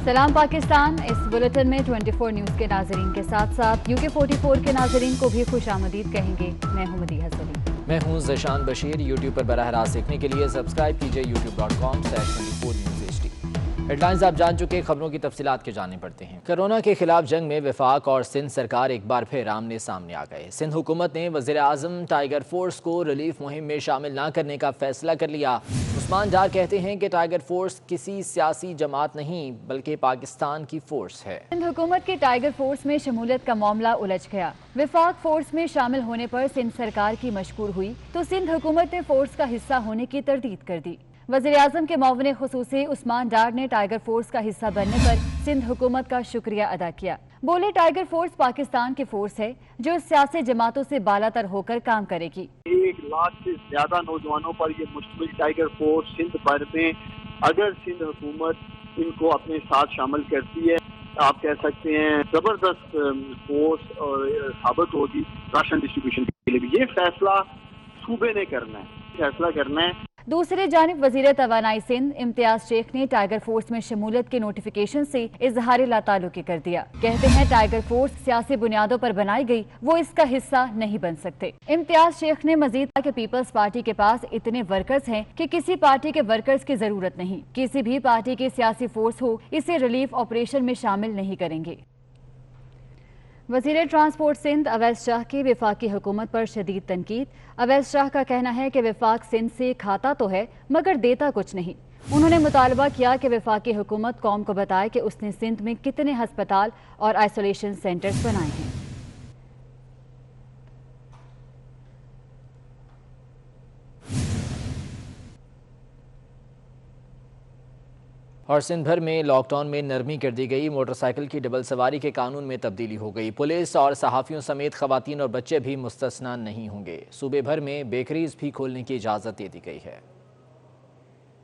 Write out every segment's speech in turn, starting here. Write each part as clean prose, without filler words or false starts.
सलाम पाकिस्तान। इस बुलेटिन में 24 न्यूज़ के नाजरीन के साथ साथ UK 44 के नाजरीन को भी खुशामदीद कहेंगे। मैं हूं मदीहा सलीम। मैं हूं ज़शान बशीर। यूट्यूब पर बराह रास्त देखने के लिए सब्सक्राइब कीजिए youtube.com/24newsHD। हेडलाइंस आप जान चुके, खबरों की तफसीलात के जानने पड़ते हैं। कोरोना के खिलाफ जंग में वफाक और सिंध सरकार एक बार फिर आमने सामने आ गए। सिंध हुकूमत ने वज़ीर आज़म टाइगर फोर्स को रिलीफ मुहिम में शामिल न करने का फैसला कर लिया। उस्मान डार कहते हैं कि टाइगर फोर्स किसी सियासी जमात नहीं बल्कि पाकिस्तान की फोर्स है। सिंध हुकूमत की टाइगर फोर्स में शमूलियत का मामला उलझ गया। वफाक फोर्स में शामिल होने पर सिंध सरकार की मशकूर हुई तो सिंध हुकूमत ने फोर्स का हिस्सा होने की तरदीद कर दी। वज़ीर आज़म के मुआविन खुसूसी उस्मान डार ने टाइगर फोर्स का हिस्सा बनने पर सिंध हुकूमत का शुक्रिया अदा किया। बोले, टाइगर फोर्स पाकिस्तान की फोर्स है जो सियासी जमातों से बालातर होकर काम करेगी। 1 लाख से ज्यादा नौजवानों पर ये मुश्तमिल टाइगर फोर्स सिंध भर में, अगर सिंध हुकूमत इनको अपने साथ शामिल करती है, आप कह सकते हैं जबरदस्त फोर्स और साबित होगी राशन डिस्ट्रीब्यूशन के लिए भी। ये फैसला सूबे ने करना है, फैसला करना है। दूसरी जानिब वज़ीर तवानाई सिंध इम्तियाज शेख ने टाइगर फोर्स में शमूलियत के नोटिफिकेशन से इजहार लाताल्लुकी कर दिया। कहते हैं टाइगर फोर्स सियासी बुनियादों पर बनाई गई, वो इसका हिस्सा नहीं बन सकते। इम्तियाज शेख ने मजीद कहा कि पीपल्स पार्टी के पास इतने वर्कर्स हैं कि किसी पार्टी के वर्कर्स की जरूरत नहीं। किसी भी पार्टी की सियासी फोर्स हो इसे रिलीफ ऑपरेशन में शामिल नहीं करेंगे। वज़ीर ट्रांसपोर्ट सिंध अवैस शाह की वफाकी हुकूमत पर शदीद तनकीद। अवैस शाह का कहना है कि वफाक सिंध से खाता तो है मगर देता कुछ नहीं। उन्होंने मुतालबा किया कि वफाकी हुकूमत कौम को बताए कि उसने सिंध में कितने हस्पताल और आइसोलेशन सेंटर्स बनाए हैं। और सिंध भर में लॉकडाउन में नरमी कर दी गई। मोटरसाइकिल की डबल सवारी के कानून में तब्दीली हो गई। पुलिस और सहाफ़ियों समेत ख़वातीन और बच्चे भी मुस्तस्ना नहीं होंगे। सूबे भर में बेकरीज भी खोलने की इजाज़त दे दी गई है।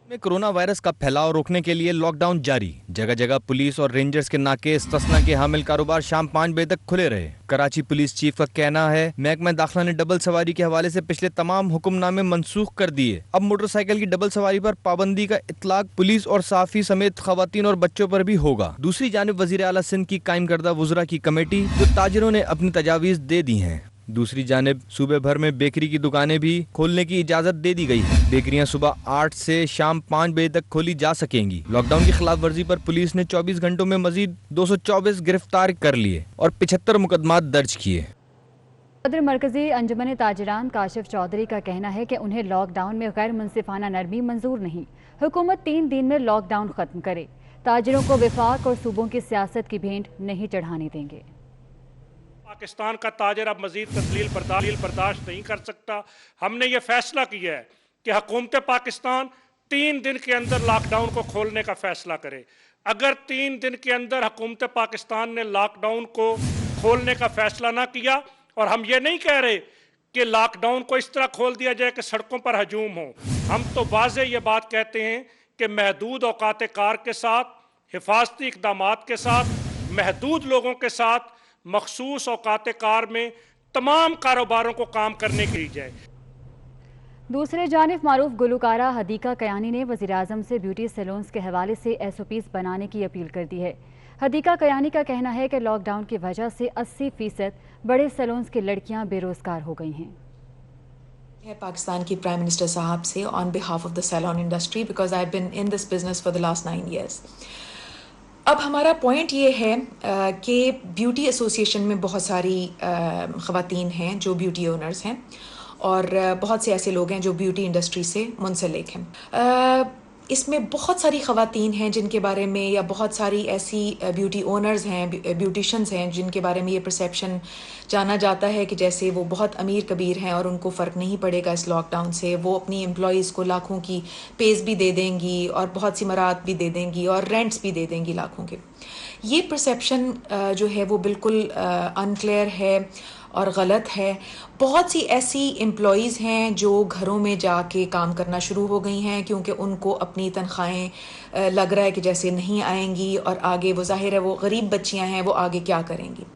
में कोरोना वायरस का फैलाव रोकने के लिए लॉकडाउन जारी। जगह जगह पुलिस और रेंजर्स के नाके इस्तस्ना के हामिल कारोबार शाम 5 बजे तक खुले रहे। कराची पुलिस चीफ का कहना है महकमा दाखिला ने डबल सवारी के हवाले से पिछले तमाम हुक्मनामे मनसूख कर दिए। अब मोटरसाइकिल की डबल सवारी पर पाबंदी का इतलाक पुलिस और साफी समेत खवातीन और बच्चों पर भी होगा। दूसरी जानिब वजीर आला सिंध की कायम करदा वुज़रा की कमेटी को ताजिरों ने अपनी तजावीज़ दे दी हैं। दूसरी जानिब सूबे भर में बेकरी की दुकानें भी खोलने की इजाजत दे दी गई है। बेकरियां सुबह 8 से शाम 5 बजे तक खोली जा सकेंगी। लॉकडाउन की खिलाफ वर्जी पर पुलिस ने 24 घंटों में मजीद 224 गिरफ्तार कर लिए और 75 मुकदमात दर्ज किए। सदर मरकजी अंजुमन ताजिरान काशिफ चौधरी का कहना है कि उन्हें लॉकडाउन में गैर मुनसिफाना नरमी मंजूर नहीं। हुकूमत 3 दिन में लॉकडाउन खत्म करे। ताजिरों को वफाक और सूबों की सियासत की भेंट नहीं चढ़ाने देंगे। पाकिस्तान का ताजर अब मजीद तस्लील बर्दाश्त नहीं कर सकता। हमने ये फैसला किया है कि हुकूमत पाकिस्तान 3 दिन के अंदर लॉकडाउन को खोलने का फैसला करे। अगर 3 दिन के अंदर हुकूमत पाकिस्तान ने लॉकडाउन को खोलने का फैसला ना किया, और हम ये नहीं कह रहे कि लॉकडाउन को इस तरह खोल दिया जाए कि सड़कों पर हजूम हो, हम तो वाज़े ये बात कहते हैं कि महदूद औकात कार के साथ, हिफाजती इक़दामात के साथ, महदूद लोगों के साथ, मखसूस औकात कार में तमाम कारोबारों को काम करने की जाए। दूसरे जानिब मारूफ गुलकारा हदीका कयानी ने वज़ीर आज़म से ब्यूटी सैलून्स के हवाले से SOPs बनाने की अपील कर दी है। हदीका कयानी का कहना है कि लॉकडाउन की वजह से 80% बड़े सैलून्स की लड़कियां बेरोजगार हो गई हैं। पाकिस्तान की प्राइम मिनिस्टर साहब से on behalf of the salon industry, because I have been in this business for the last 9 years। अब हमारा पॉइंट ये है कि ब्यूटी एसोसिएशन में बहुत सारी ख़वातीन हैं जो ब्यूटी ओनर्स हैं और बहुत से ऐसे लोग हैं जो ब्यूटी इंडस्ट्री से मुंसलिक हैं। इसमें बहुत सारी ख़वातीन हैं जिनके बारे में, या बहुत सारी ऐसी ब्यूटी ओनर्स हैं, ब्यूटिशन्स हैं जिनके बारे में ये परसेप्शन जाना जाता है कि जैसे वो बहुत अमीर कबीर हैं और उनको फ़र्क नहीं पड़ेगा इस लॉकडाउन से। वो अपनी एम्प्लॉयज़ को लाखों की पेज भी दे देंगी और बहुत सी मरात भी दे देंगी और रेंट्स भी दे देंगी लाखों के। ये परसेप्शन जो है वो बिल्कुल अनक्लियर है और गलत है। बहुत सी ऐसी एम्प्लॉयज़ हैं जो घरों में जाके काम करना शुरू हो गई हैं क्योंकि उनको अपनी तनख्वाहें लग रहा है कि जैसे नहीं आएंगी, और आगे वो ज़ाहिर है वो गरीब बच्चियां हैं, वो आगे क्या करेंगी।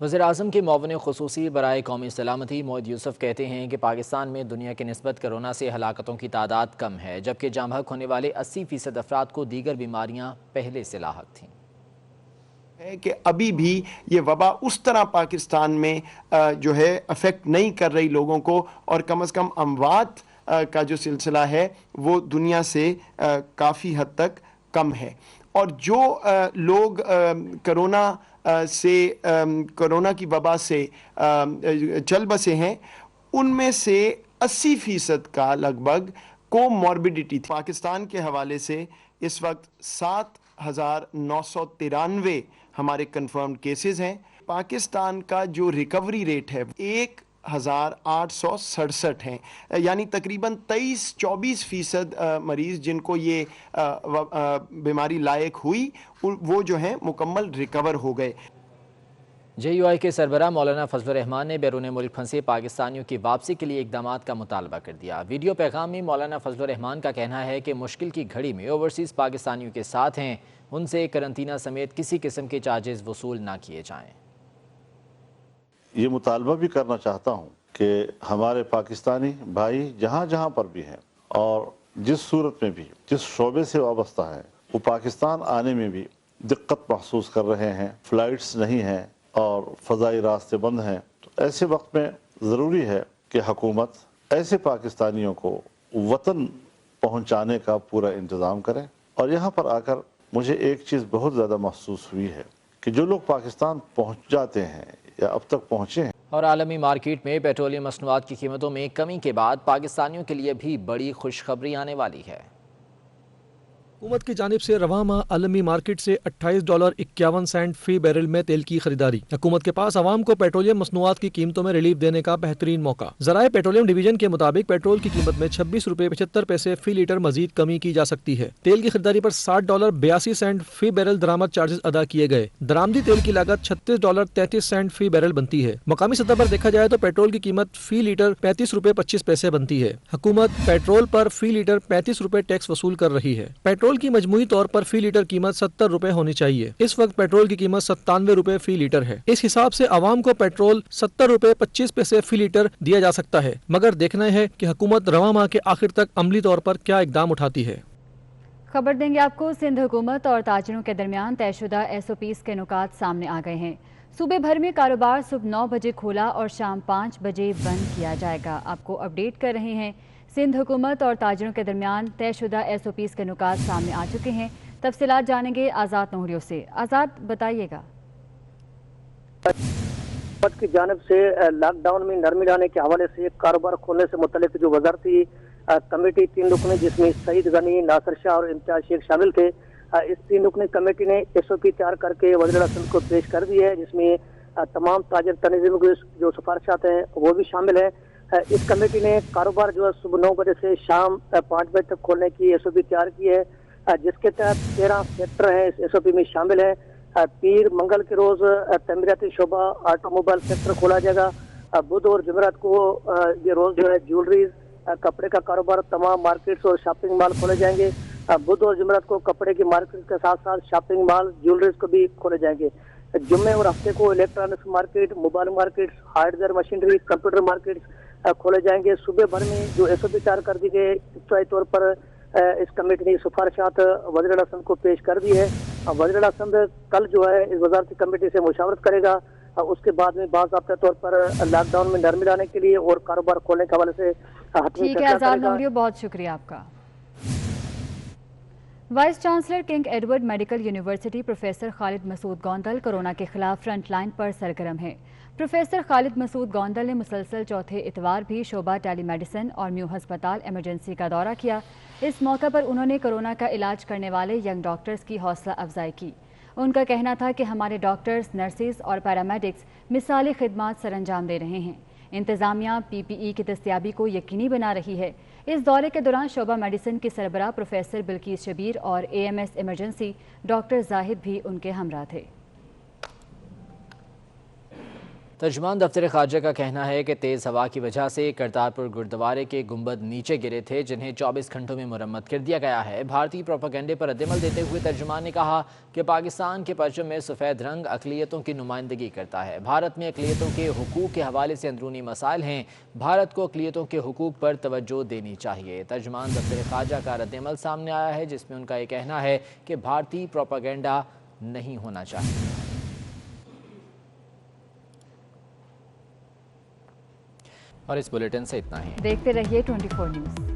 वज़ीर-ए-आज़म के मुआविन ख़ुसूसी बराए कौमी सलामती मोहित यूसुफ कहते हैं कि पाकिस्तान में दुनिया की निस्बत कोरोना से हलाकतों की तादाद कम है, जबकि जाम बहक होने वाले 80% अफराद को दीगर बीमारियां पहले से लाहक थीं। है कि अभी भी ये वबा उस तरह पाकिस्तान में जो है अफेक्ट नहीं कर रही लोगों को, और कम से कम अमवात का जो सिलसिला है वो दुनिया से काफ़ी हद तक कम है। और जो लोग कोरोना की वबा से चल बसे हैं, उनमें से 80% का लगभग कोमॉर्बिडिटी थी। पाकिस्तान के हवाले से इस वक्त 7,993 हमारे कंफर्म्ड केसेस हैं। पाकिस्तान का जो रिकवरी रेट है 1,867 हैं, यानी तकरीबन 23-24% मरीज़ जिनको ये बीमारी लायक हुई वो जो हैं मुकम्मल रिकवर हो गए। JUI के सरबराह मौलाना फजलुर रहमान ने बैरून मुल्क फंसे पाकिस्तानियों की वापसी के लिए इक़दामात का मुतालबा कर दिया। वीडियो पैगाम में मौलाना फजलुर रहमान का कहना है कि मुश्किल की घड़ी में ओवरसीज़ पाकिस्तानियों के साथ हैं, उनसे करंतना समेत किसी किस्म के चार्जेस वसूल ना किए जाएं। ये मुतालबा भी करना चाहता हूँ कि हमारे पाकिस्तानी भाई जहाँ जहाँ पर भी हैं और जिस सूरत में भी जिस शोबे से वाबस्ता हैं, वो पाकिस्तान आने में भी दिक्कत महसूस कर रहे हैं, फ़्लाइट्स नहीं हैं और फ़ज़ाई रास्ते बंद हैं। तो ऐसे वक्त में ज़रूरी है कि हुकूमत ऐसे पाकिस्तानियों को वतन पहुँचाने का पूरा इंतज़ाम करे। और यहाँ पर आकर मुझे एक चीज़ बहुत ज़्यादा महसूस हुई है कि जो लोग पाकिस्तान पहुँच जाते हैं या अब तक पहुँचे हैं। और आलमी मार्केट में पेट्रोलियम मसनूआत की कीमतों में कमी के बाद पाकिस्तानियों के लिए भी बड़ी खुशखबरी आने वाली है। हुकूमत की जानिब से रवां माह आलमी मार्केट से $28.51 फी बैरल में तेल की खरीदारी। हुकूमत के पास आवाम को पेट्रोलियम मसनूआत की कीमतों में रिलीफ देने का बेहतरीन मौका। ज़राए पेट्रोलियम डिवीजन के मुताबिक पेट्रोल की कीमत में $26.75 फी लीटर मजीद कमी की जा सकती है। तेल की खरीदारी पर $60.82 फी बैरल दरामद चार्जेस अदा किए गए। दरामदी तेल की लागत $36.33 फी बैरल बनती है। मकामी सतह पर देखा जाए तो पेट्रोल की कीमत फी लीटर $35.25 बनती है। हुकूमत पेट्रोल पर फी लीटर ₹35 टैक्स वसूल कर रही है। पेट्रोल की मजमूई तौर पर फी लीटर कीमत ₹70 होनी चाहिए। इस वक्त पेट्रोल की कीमत ₹97 फी लीटर है। इस हिसाब से आवाम को पेट्रोल ₹70.25 फी लीटर दिया जा सकता है, मगर देखना है कि हुकूमत रवां माह के आखिर तक अमली तौर पर क्या इकदाम उठाती है। खबर देंगे आपको, सिंध हुकूमत और ताजिरों के दरमियान तयशुदा SOPs के नुकात सामने आ गए हैं। सूबे भर में कारोबार सुबह 9 बजे खोला और शाम 5 बजे बंद किया जाएगा। आपको अपडेट कर रहे हैं, सिंध हुकूमत और ताजिरों के दरमियान तयशुदा SOPs के नुकात सामने आ चुके हैं। तफसीलात जानेंगे आज़ाद नोहरियों से। आज़ाद, बताइएगा। हुकूमत की जानिब से लॉकडाउन में नरमी लाने के हवाले से कारोबार खोलने से मुतल्लिक जो वजारती कमेटी 3 रुकनी जिसमें सईद गनी, नासिर शाह और इम्तियाज शेख शामिल थे, इस 3 रुकनी कमेटी ने SOP तैयार करके वज़ीर-ए-आज़म को पेश कर दी है, जिसमें तमाम ताजिर तंजीमों की जो सिफारिशात हैं वो भी शामिल है। इस कमेटी ने कारोबार जो है सुबह 9 बजे से शाम 5 बजे तक खोलने की SOP तैयार की है, जिसके तहत 13 सेक्टर हैं इस SOP में शामिल है। पीर मंगल के रोज तमीराती शोबा ऑटोमोबाइल सेक्टर खोला जाएगा। बुध और जुमेरात को ये रोज जो है ज्वेलरीज, कपड़े का कारोबार, तमाम मार्केट्स और शॉपिंग मॉल खोले जाएंगे। बुध और जुमेरात को कपड़े की मार्केट के साथ साथ शॉपिंग मॉल, ज्वेलरीज को भी खोले जाएंगे। जुम्मे और हफ्ते को electronics market, mobile market, hardware machinery, computer market खोले जाएंगे। सूबे भर में जो SOP तैयार कर दी गई, इब्तदाई तौर पर इस कमेटी ने सिफारिशात वज़ीर-ए-आज़म को पेश कर दी है। वज़ीर-ए-आज़म कल जो है इस वज़ारती कमेटी से मुशावरत करेगा। उसके बाद में बाज़ाब्ता तौर पर लॉकडाउन में नरमी लाने के लिए और कारोबार खोलने के हवाले से ठीक है आज़ाद नोहरियो, बहुत शुक्रिया आपका। Vice chancellor King Edward medical university professor Khalid Masood Gondal corona के खिलाफ फ्रंट लाइन पर सरगर्म हैं। प्रोफेसर खालिद मसूद गोंदल ने मुसलसल चौथे इतवार भी शोबा टेलीमेडिसिन और न्यू हस्पताल एमरजेंसी का दौरा किया। इस मौके पर उन्होंने कोरोना का इलाज करने वाले यंग डॉक्टर्स की हौसला अफजाई की। उनका कहना था कि हमारे डॉक्टर्स, नर्सेज और पैरामेडिक्स मिसाली खिदमात सरअंजाम दे रहे हैं। इंतज़ामिया PPE की दस्तियाबी को यकीनी बना रही है। इस दौरे के दौरान शोबा मेडिसिन की सरबराह प्रोफेसर बिल्किस शबीर और AMS इमरजेंसी डॉक्टर जाहिद भी उनके हमरा थे। ترجمان دفتر خارجہ کا کہنا ہے کہ تیز ہوا کی وجہ سے کرتارپور گردوارے کے گنبد نیچے گرے تھے، جنہیں 24 گھنٹوں میں مرمت کر دیا گیا ہے۔ بھارتی پروپیگنڈے پر ردعمل دیتے ہوئے ترجمان نے کہا کہ پاکستان کے پرچم میں سفید رنگ اقلیتوں کی نمائندگی کرتا ہے۔ بھارت میں اقلیتوں کے حقوق کے حوالے سے اندرونی مسائل ہیں، بھارت کو اقلیتوں کے حقوق پر توجہ دینی چاہیے۔ ترجمان دفتر خارجہ کا ردعمل سامنے آیا ہے، جس میں ان کا یہ کہنا ہے کہ بھارتی پروپیگنڈا نہیں ہونا چاہیے۔ اور اس بلیٹن سے اتنا ہی۔ دیکھتے رہیے 24 نیوز۔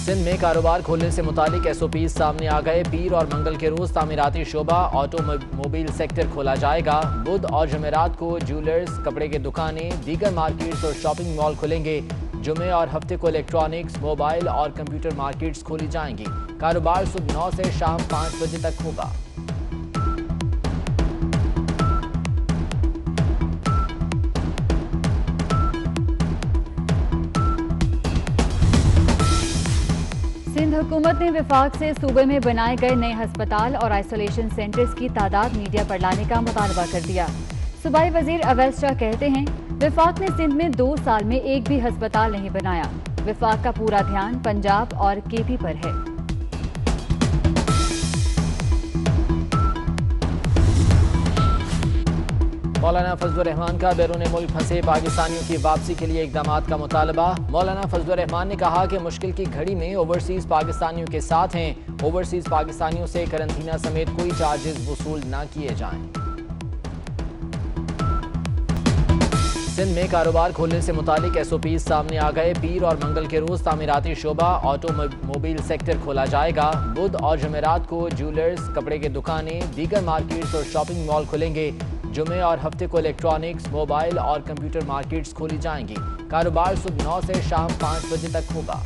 سندھ میں کاروبار کھولنے سے متعلق ایس او پیز سامنے آ گئے۔ پیر اور منگل کے روز تعمیراتی شعبہ آٹو موبائل سیکٹر کھولا جائے گا۔ بدھ اور جمعرات کو جیولرز، کپڑے کی دکانیں، دیگر مارکیٹس اور شاپنگ مال کھلیں گے۔ جمعے اور ہفتے کو الیکٹرانکس، موبائل اور کمپیوٹر مارکیٹس کھولی جائیں گی۔ کاروبار صبح 9 سے شام 5 بجے تک ہوگا۔ سندھ حکومت نے وفاق سے صوبے میں بنائے گئے نئے ہسپتال اور آئسولیشن سینٹرز کی تعداد میڈیا پر لانے کا مطالبہ کر دیا۔ صوبائی وزیر اویس شاہ کہتے ہیں وفاق نے سندھ میں 2 سال میں ایک بھی ہسپتال نہیں بنایا۔ وفاق کا پورا دھیان پنجاب اور کے پی پر ہے۔ مولانا فضل الرحمان کا بیرون ملک پھنسے پاکستانیوں کی واپسی کے لیے اقدامات کا مطالبہ۔ مولانا فضل الرحمان نے کہا کہ مشکل کی گھڑی میں اوورسیز پاکستانیوں کے ساتھ ہیں۔ اوورسیز پاکستانیوں سے قرنطینہ سمیت کوئی چارجز وصول نہ کیے جائیں۔ سندھ میں کاروبار کھولنے سے متعلق ایس او پیز سامنے آ گئے۔ پیر اور منگل کے روز تعمیراتی شعبہ آٹو موبائل سیکٹر کھولا جائے گا۔ بدھ اور جمعرات کو جیولرز، کپڑے کی دکانیں، دیگر مارکیٹس اور شاپنگ مال کھلیں گے۔ جمعے اور ہفتے کو الیکٹرانکس، موبائل اور کمپیوٹر مارکیٹس کھولی جائیں گی۔ کاروبار صبح 9 سے شام 5 بجے تک ہوگا۔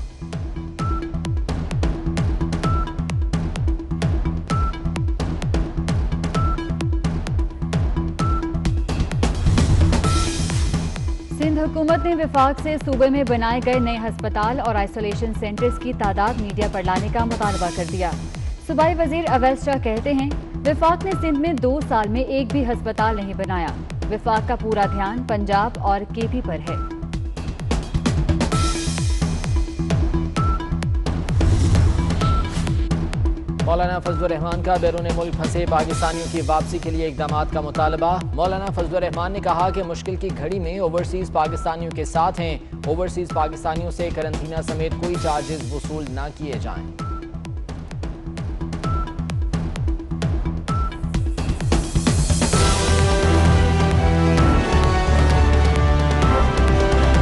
سندھ حکومت نے وفاق سے صوبے میں بنائے گئے نئے ہسپتال اور آئسولیشن سینٹرز کی تعداد میڈیا پر لانے کا مطالبہ کر دیا۔ صوبائی وزیر اویس شاہ کہتے ہیں وفاق نے سندھ میں 2 سال میں ایک بھی ہسپتال نہیں بنایا۔ وفاق کا پورا دھیان پنجاب اور کے پی پر ہے۔ مولانا فضل الرحمان کا بیرون ملک پھنسے پاکستانیوں کی واپسی کے لیے اقدامات کا مطالبہ۔ مولانا فضل الرحمان نے کہا کہ مشکل کی گھڑی میں اوورسیز پاکستانیوں کے ساتھ ہیں۔ اوورسیز پاکستانیوں سے قرنطینہ سمیت کوئی چارجز وصول نہ کیے جائیں۔